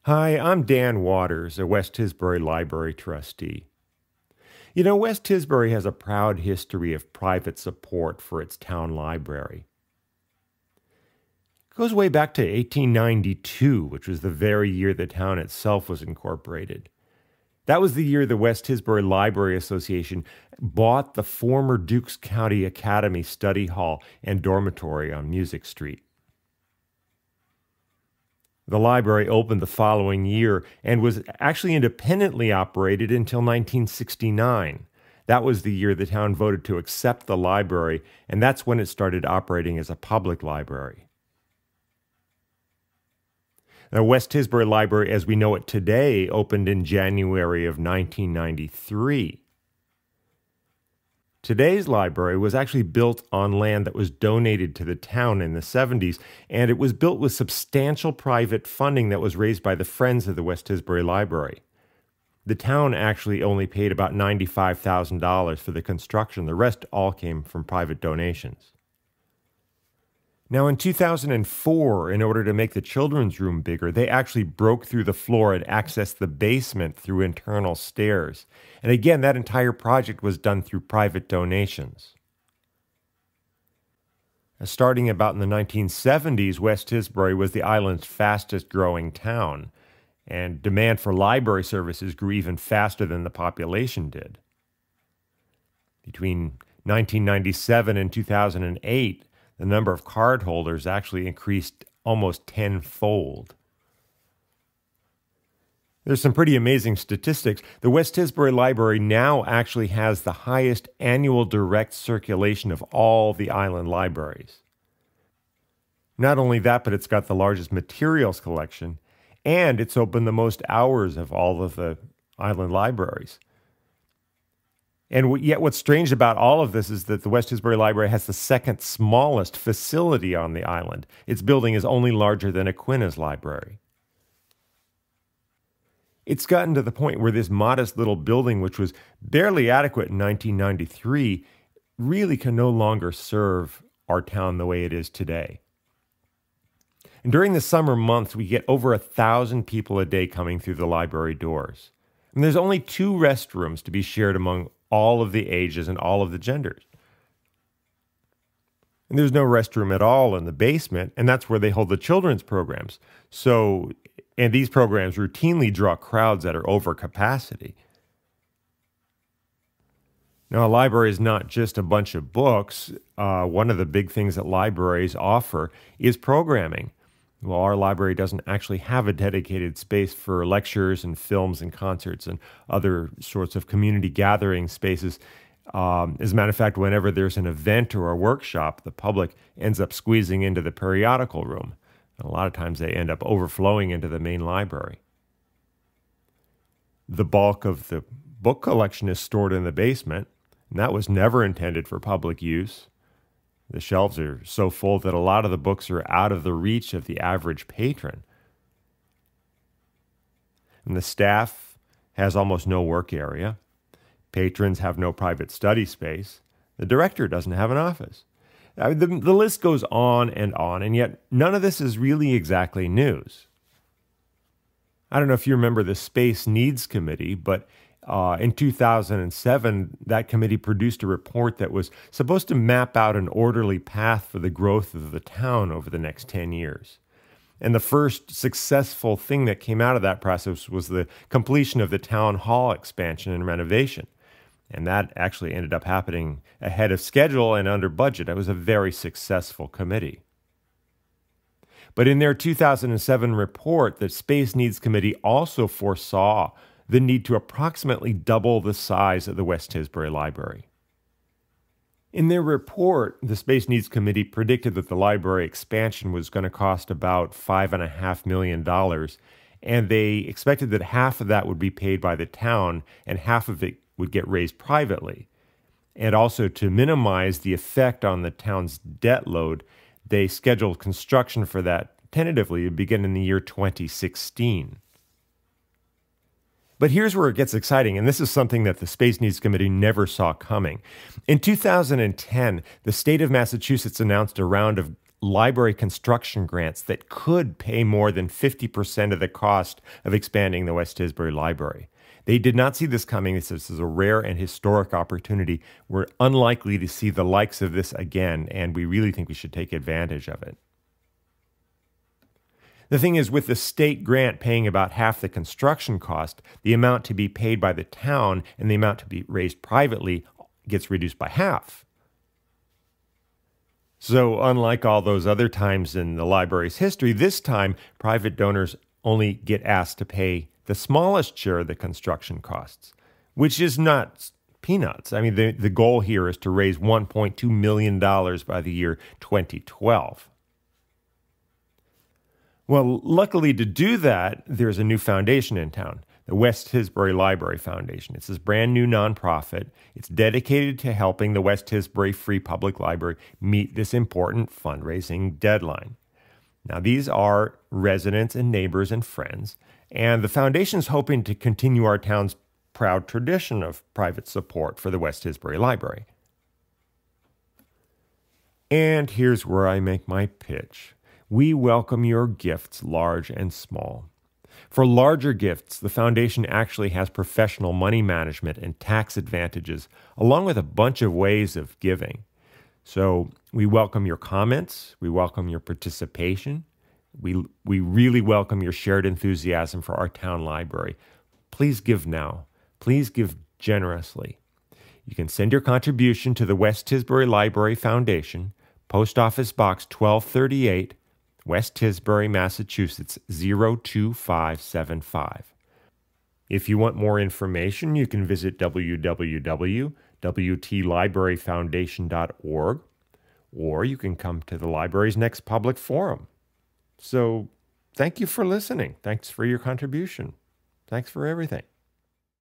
Hi, I'm Dan Waters, a West Tisbury Library trustee. You know, West Tisbury has a proud history of private support for its town library. It goes way back to 1892, which was the very year the town itself was incorporated. That was the year the West Tisbury Library Association bought the former Dukes County Academy Study Hall and dormitory on Music Street. The library opened the following year and was actually independently operated until 1969. That was the year the town voted to accept the library, and that's when it started operating as a public library. The West Tisbury Library, as we know it today, opened in January of 1993. Today's library was actually built on land that was donated to the town in the 70s, and it was built with substantial private funding that was raised by the Friends of the West Tisbury Library. The town actually only paid about $95,000 for the construction. The rest all came from private donations. Now, in 2004, in order to make the children's room bigger, they actually broke through the floor and accessed the basement through internal stairs. And again, that entire project was done through private donations. Starting about in the 1970s, West Tisbury was the island's fastest growing town, and demand for library services grew even faster than the population did. Between 1997 and 2008, the number of cardholders actually increased almost tenfold. There's some pretty amazing statistics. The West Tisbury Library now actually has the highest annual direct circulation of all the island libraries. Not only that, but it's got the largest materials collection, and it's open the most hours of all of the island libraries. And yet what's strange about all of this is that the West Tisbury Library has the second smallest facility on the island. Its building is only larger than Aquinnah's library. It's gotten to the point where this modest little building, which was barely adequate in 1993, really can no longer serve our town the way it is today. And during the summer months, we get over 1,000 people a day coming through the library doors. And there's only 2 restrooms to be shared among all of the ages and all of the genders. And there's no restroom at all in the basement, and that's where they hold the children's programs. And these programs routinely draw crowds that are over capacity. Now, a library is not just a bunch of books. One of the big things that libraries offer is programming. Well, our library doesn't actually have a dedicated space for lectures and films and concerts and other sorts of community gathering spaces. As a matter of fact, whenever there's an event or a workshop, the public ends up squeezing into the periodical room. And a lot of times they end up overflowing into the main library. The bulk of the book collection is stored in the basement, and that was never intended for public use. The shelves are so full that a lot of the books are out of the reach of the average patron. And the staff has almost no work area. Patrons have no private study space. The director doesn't have an office. The list goes on, and yet none of this is really exactly news. I don't know if you remember the Space Needs Committee, but in 2007, that committee produced a report that was supposed to map out an orderly path for the growth of the town over the next 10 years. And the first successful thing that came out of that process was the completion of the town hall expansion and renovation. And that actually ended up happening ahead of schedule and under budget. It was a very successful committee. But in their 2007 report, the Space Needs Committee also foresaw the need to approximately double the size of the West Tisbury Library. In their report, the Space Needs Committee predicted that the library expansion was going to cost about $5.5 million, and they expected that half of that would be paid by the town and half of it would get raised privately. And also to minimize the effect on the town's debt load, they scheduled construction for that tentatively to begin in the year 2016. But here's where it gets exciting, and this is something that the Space Needs Committee never saw coming. In 2010, the state of Massachusetts announced a round of library construction grants that could pay more than 50% of the cost of expanding the West Tisbury Library. They did not see this coming. This is a rare and historic opportunity. We're unlikely to see the likes of this again, and we really think we should take advantage of it. The thing is, with the state grant paying about half the construction cost, the amount to be paid by the town and the amount to be raised privately gets reduced by half. So unlike all those other times in the library's history, this time private donors only get asked to pay the smallest share of the construction costs, which is not peanuts. I mean, the goal here is to raise $1.2 million by the year 2012. Well, luckily to do that, there's a new foundation in town, the West Tisbury Library Foundation. It's this brand new nonprofit. It's dedicated to helping the West Tisbury Free Public Library meet this important fundraising deadline. Now, these are residents and neighbors and friends, and the foundation's hoping to continue our town's proud tradition of private support for the West Tisbury Library. And here's where I make my pitch. We welcome your gifts, large and small. For larger gifts, the foundation actually has professional money management and tax advantages, along with a bunch of ways of giving. So we welcome your comments, we welcome your participation, we really welcome your shared enthusiasm for our town library. Please give now. Please give generously. You can send your contribution to the West Tisbury Library Foundation, Post Office Box 1238, West Tisbury, Massachusetts 02575. If you want more information, you can visit www.wtlibraryfoundation.org, or you can come to the library's next public forum. So, thank you for listening. Thanks for your contribution. Thanks for everything.